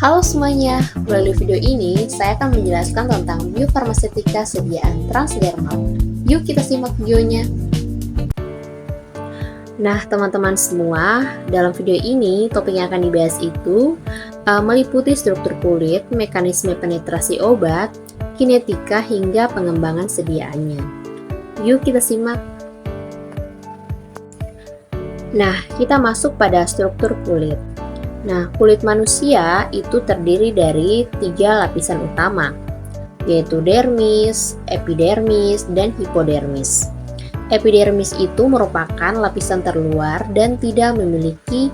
Halo semuanya, melalui video ini saya akan menjelaskan tentang biofarmasetika sediaan transdermal. Yuk kita simak videonya. Nah teman-teman semua, dalam video ini topik yang akan dibahas itu meliputi struktur kulit, mekanisme penetrasi obat, kinetika hingga pengembangan sediaannya. Yuk kita simak. Nah, kita masuk pada struktur kulit. Nah, kulit manusia itu terdiri dari 3 lapisan utama, yaitu dermis, epidermis, dan hipodermis. Epidermis itu merupakan lapisan terluar dan tidak memiliki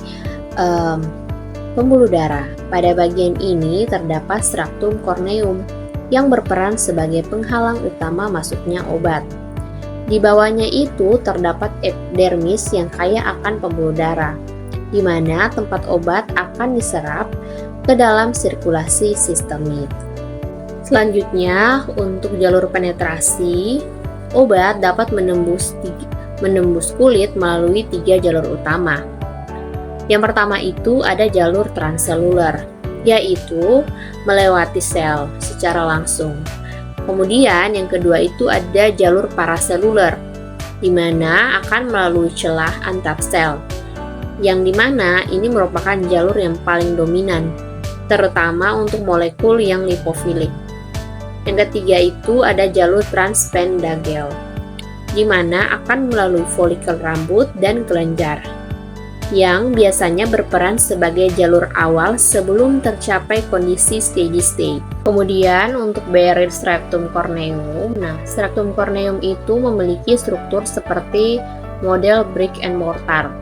pembuluh darah. Pada bagian ini terdapat stratum corneum yang berperan sebagai penghalang utama masuknya obat. Di bawahnya itu terdapat epidermis yang kaya akan pembuluh darah, di mana tempat obat akan diserap ke dalam sirkulasi sistemik. Selanjutnya, untuk jalur penetrasi, obat dapat menembus kulit melalui 3 jalur utama. Yang pertama itu ada jalur transseluler, yaitu melewati sel secara langsung. Kemudian yang kedua itu ada jalur paraseluler, di mana akan melalui celah antar sel, yang dimana ini merupakan jalur yang paling dominan, terutama untuk molekul yang lipofilik. Yang ketiga itu ada jalur transpendagel, di mana akan melalui folikel rambut dan kelenjar, yang biasanya berperan sebagai jalur awal sebelum tercapai kondisi steady state. Kemudian untuk barrier stratum corneum, stratum corneum itu memiliki struktur seperti model brick and mortar.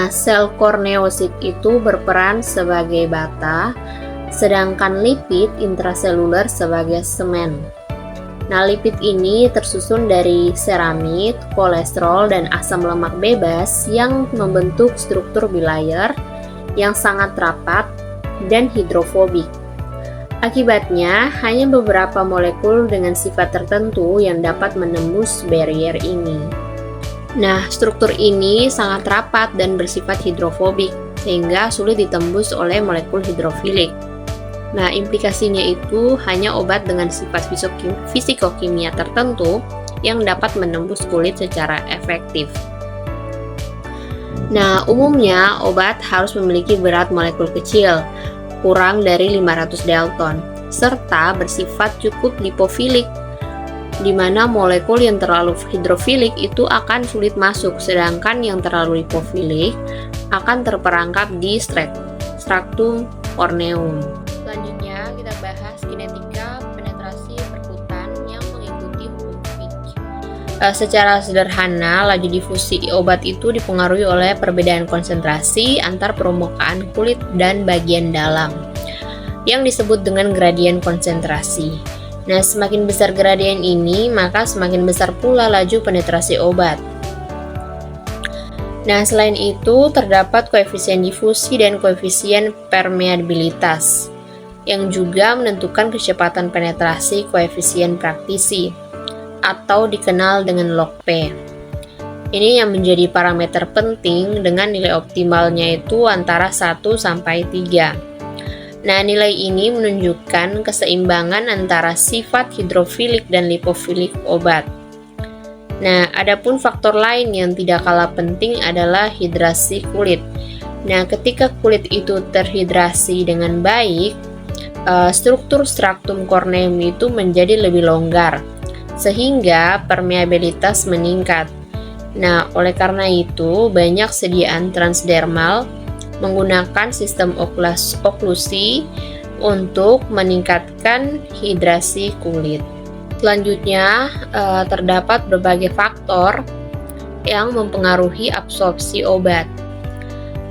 Sel korneosit itu berperan sebagai bata, sedangkan lipid intraseluler sebagai semen. Lipid ini tersusun dari seramid, kolesterol, dan asam lemak bebas yang membentuk struktur bilayer yang sangat rapat dan hidrofobik. Akibatnya, hanya beberapa molekul dengan sifat tertentu yang dapat menembus barrier ini. Struktur ini sangat rapat dan bersifat hidrofobik, sehingga sulit ditembus oleh molekul hidrofilik. Implikasinya itu hanya obat dengan sifat fisikokimia tertentu yang dapat menembus kulit secara efektif. Umumnya obat harus memiliki berat molekul kecil, kurang dari 500 dalton, serta bersifat cukup lipofilik, di mana molekul yang terlalu hidrofilik itu akan sulit masuk, sedangkan yang terlalu lipofilik akan terperangkap di stratum corneum. Selanjutnya kita bahas kinetika penetrasi perkutan yang mengikuti hukum Fick. Secara sederhana, laju difusi obat itu dipengaruhi oleh perbedaan konsentrasi antar permukaan kulit dan bagian dalam, yang disebut dengan gradien konsentrasi. Semakin besar gradien ini, maka semakin besar pula laju penetrasi obat. Selain itu, terdapat koefisien difusi dan koefisien permeabilitas, yang juga menentukan kecepatan penetrasi koefisien praktisi, atau dikenal dengan log P. Ini yang menjadi parameter penting dengan nilai optimalnya itu antara 1 sampai 3. Nilai ini menunjukkan keseimbangan antara sifat hidrofilik dan lipofilik obat. Adapun faktor lain yang tidak kalah penting adalah hidrasi kulit. Ketika kulit itu terhidrasi dengan baik, struktur stratum corneum itu menjadi lebih longgar, sehingga permeabilitas meningkat. Oleh karena itu, banyak sediaan transdermal menggunakan sistem oklusi untuk meningkatkan hidrasi kulit. Selanjutnya, terdapat berbagai faktor yang mempengaruhi absorpsi obat.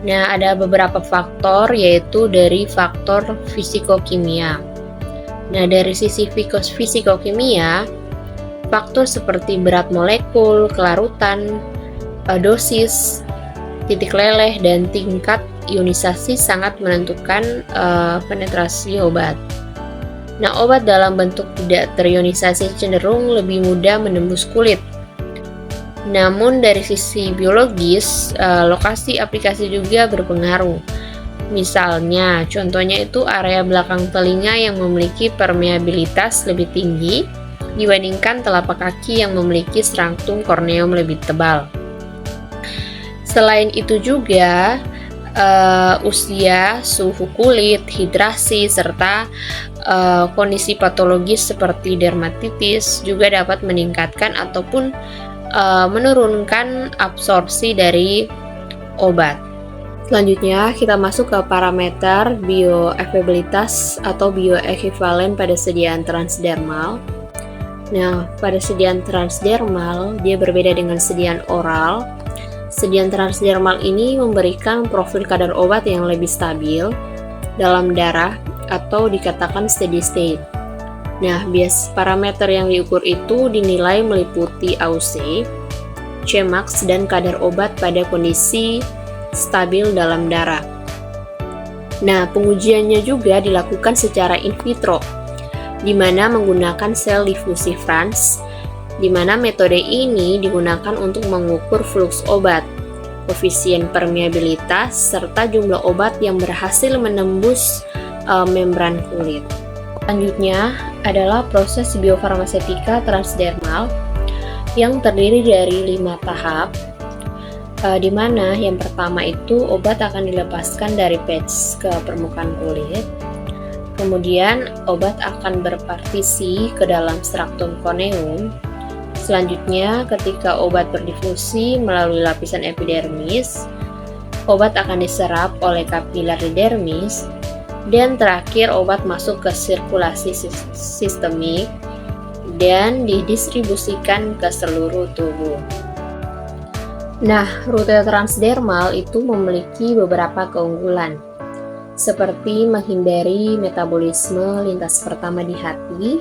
Ada beberapa faktor, yaitu dari faktor fisikokimia. Dari sisi fisikokimia, faktor seperti berat molekul, kelarutan, dosis, titik leleh, dan tingkat ionisasi sangat menentukan penetrasi obat. Obat dalam bentuk tidak terionisasi cenderung lebih mudah menembus kulit. Namun dari sisi biologis, lokasi aplikasi juga berpengaruh. Misalnya, contohnya itu area belakang telinga yang memiliki permeabilitas lebih tinggi dibandingkan telapak kaki yang memiliki straktum korneum lebih tebal. Selain itu juga, usia, suhu kulit, hidrasi, serta kondisi patologis seperti dermatitis juga dapat meningkatkan ataupun menurunkan absorpsi dari obat. Selanjutnya, kita masuk ke parameter bioavailabilitas atau bioekivalen pada sediaan transdermal. Nah, pada sediaan transdermal, dia berbeda dengan sediaan oral. Sediaan transdermal ini memberikan profil kadar obat yang lebih stabil dalam darah atau dikatakan steady state. Nah, parameter yang diukur itu dinilai meliputi AUC, Cmax, dan kadar obat pada kondisi stabil dalam darah. Nah, pengujiannya juga dilakukan secara in vitro, di mana menggunakan sel difusi Franz, di mana metode ini digunakan untuk mengukur fluks obat, koefisien permeabilitas, serta jumlah obat yang berhasil menembus membran kulit. Selanjutnya adalah proses biofarmasetika transdermal yang terdiri dari 5 tahap, di mana yang pertama itu obat akan dilepaskan dari patch ke permukaan kulit. Kemudian obat akan berpartisi ke dalam straktum korneum. Selanjutnya, ketika obat berdifusi melalui lapisan epidermis, obat akan diserap oleh kapiler di dermis, dan terakhir obat masuk ke sirkulasi sistemik dan didistribusikan ke seluruh tubuh. Nah, rute transdermal itu memiliki beberapa keunggulan, seperti menghindari metabolisme lintas pertama di hati,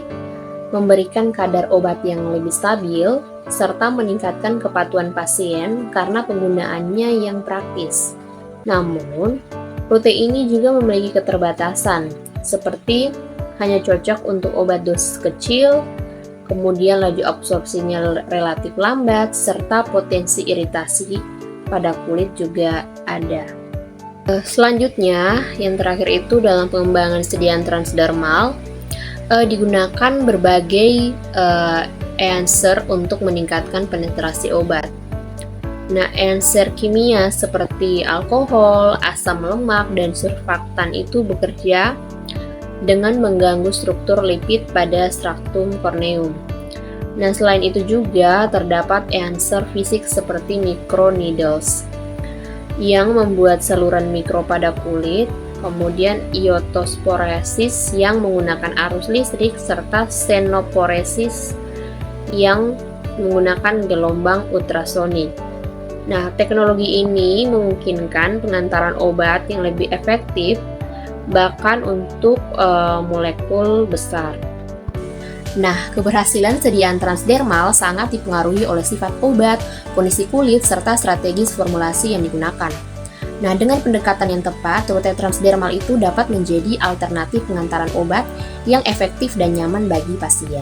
memberikan kadar obat yang lebih stabil, serta meningkatkan kepatuhan pasien karena penggunaannya yang praktis. Namun, rute ini juga memiliki keterbatasan, seperti hanya cocok untuk obat dosis kecil, kemudian laju absorpsinya relatif lambat, serta potensi iritasi pada kulit juga ada. Selanjutnya, yang terakhir itu dalam pengembangan sediaan transdermal, digunakan berbagai enhancer untuk meningkatkan penetrasi obat. Nah, enhancer kimia seperti alkohol, asam lemak, dan surfaktan itu bekerja dengan mengganggu struktur lipid pada straktum korneum. Nah, selain itu juga terdapat enhancer fisik seperti microneedles yang membuat saluran mikro pada kulit, kemudian iotosporesis yang menggunakan arus listrik, serta xenoporesis yang menggunakan gelombang ultrasonik. Nah, teknologi ini memungkinkan pengantaran obat yang lebih efektif bahkan untuk molekul besar. Nah, keberhasilan sediaan transdermal sangat dipengaruhi oleh sifat obat, kondisi kulit, serta strategis formulasi yang digunakan. Nah, dengan pendekatan yang tepat, rute transdermal itu dapat menjadi alternatif pengantaran obat yang efektif dan nyaman bagi pasien.